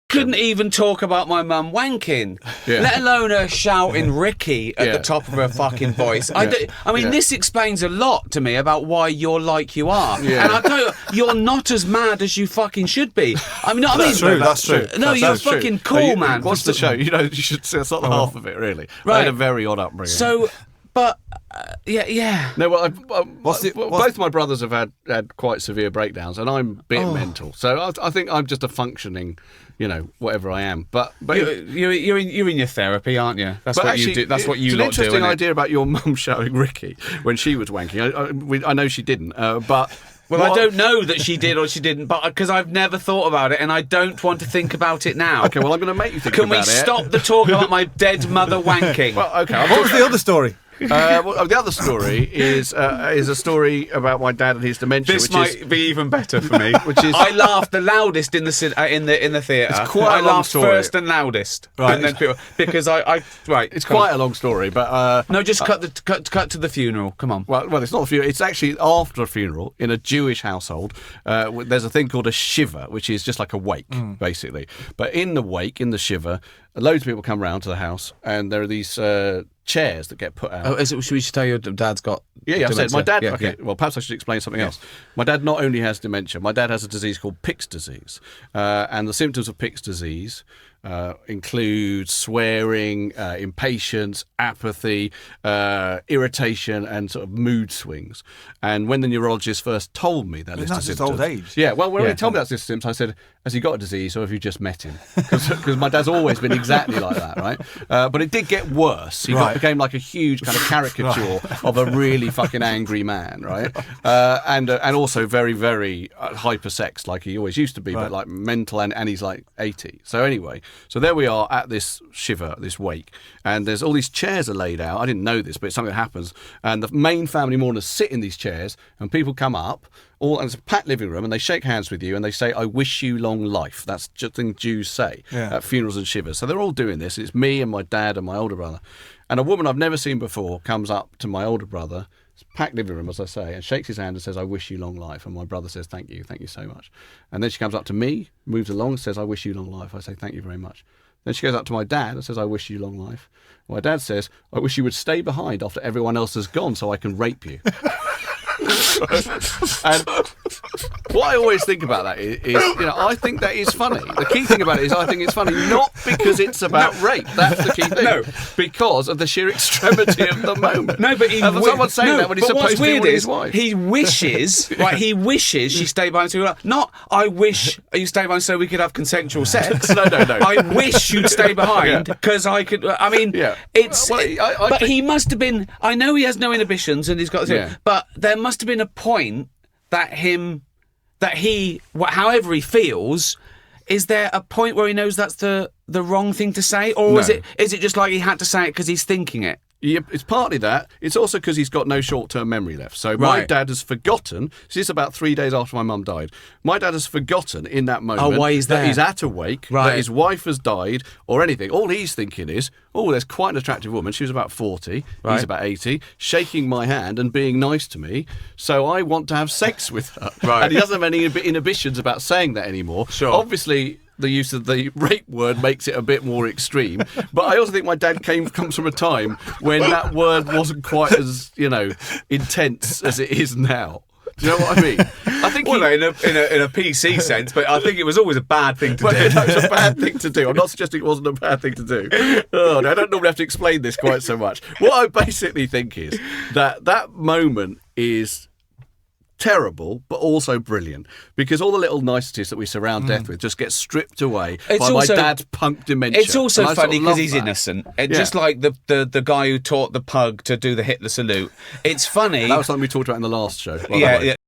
couldn't even talk about my mum wanking, let alone her shouting Ricky at the top of her fucking voice. I mean, this explains a lot to me about why you're like you are. Yeah. And I tell you, you're not as mad as you fucking should be. I mean, that's true. That's true. No, you're fucking cool, man. What's the show? You know, you should say that's not the half of it, really. Right. I had a very odd upbringing. So, but yeah. No, well, both my brothers have had quite severe breakdowns, and I'm a bit mental. So I think I'm just a functioning, whatever I am. But you're in your therapy, aren't you? That's what you do. That's what you lot do. It's an interesting idea about your mum shouting Ricky when she was wanking. I know she didn't, but. Well, I don't know that she did or she didn't, but because I've never thought about it and I don't want to think about it now. Okay, well, I'm going to make you think about it. Can we stop the talk about my dead mother wanking? Well, okay. What was the other story? The other story is a story about my dad and his dementia. This might be even better for me. Which is I laughed the loudest in the theatre. It's quite a long story. I laughed first and loudest, right? And then people, because It's quite a long story, but no, just cut to the funeral. Come on. Well, it's not a funeral. It's actually after a funeral in a Jewish household. There's a thing called a shiva, which is just like a wake, basically. But in the wake, in the shiva, loads of people come round to the house, and there are these chairs that get put out. Oh, should we tell your dad's got? Yeah, I've said my dad. Yeah, okay, well, perhaps I should explain something else. My dad not only has dementia, my dad has a disease called Pick's disease, and the symptoms of Pick's disease include swearing, impatience, apathy, irritation, and sort of mood swings. And when the neurologist first told me that list of symptoms, that's just old age. Yeah, well, when he told me that list of symptoms, I said, "Has he got a disease, or have you just met him?" Because my dad's always been exactly like that, right? But it did get worse. He became like a huge kind of caricature of a really fucking angry man, right? And also very, very hypersexed, like he always used to be, but like mental, and he's like 80. So anyway. So there we are at this shiva, this wake, and there's all these chairs are laid out. I didn't know this, but it's something that happens. And the main family mourners sit in these chairs, and people come up, and it's a packed living room, and they shake hands with you, and they say, "I wish you long life." That's just the thing Jews say at funerals and shivas. So they're all doing this. It's me and my dad and my older brother. And a woman I've never seen before comes up to my older brother, packed living room, as I say, and shakes his hand and says, "I wish you long life." And my brother says, thank you so much." And then she comes up to me, moves along, and says, "I wish you long life." I say, "Thank you very much." Then she goes up to my dad and says, "I wish you long life." My dad says, "I wish you would stay behind after everyone else has gone so I can rape you." And what I always think about that is, I think that is funny. The key thing about it is I think it's funny not because it's about rape. That's the key thing. No, because of the sheer extremity of the moment. No, but someone's saying that when he's supposed to be with his wife. He wishes, right? He wishes she stayed behind. Not, "I wish you stay behind so we could have consensual sex." No. I wish you'd stay behind because I could. I mean, it's. Well, but he must have been. I know he has no inhibitions and he's got. But there must have been a point that he, however he feels, is there a point where he knows that's the wrong thing to say, or is it just like he had to say it because he's thinking it? Yeah, it's partly that. It's also because he's got no short-term memory left. So my dad has forgotten. This is about 3 days after my mum died. My dad has forgotten in that moment why he's there. That he's at a wake, that his wife has died, or anything. All he's thinking is, there's quite an attractive woman. She was about 40. He's about 80, shaking my hand and being nice to me. So I want to have sex with her. And he doesn't have any inhibitions about saying that anymore. Sure. Obviously, the use of the rape word makes it a bit more extreme. But I also think my dad comes from a time when that word wasn't quite as, intense as it is now. Do you know what I mean? I think in a PC sense, but I think it was always a bad thing to do. It was a bad thing to do. I'm not suggesting it wasn't a bad thing to do. I don't normally have to explain this quite so much. What I basically think is that moment is terrible, but also brilliant, because all the little niceties that we surround death with just get stripped away by my dad's punk dementia. It's also funny because he's innocent. Just like the guy who taught the pug to do the Hitler salute. It's funny. That was something we talked about in the last show. Yeah.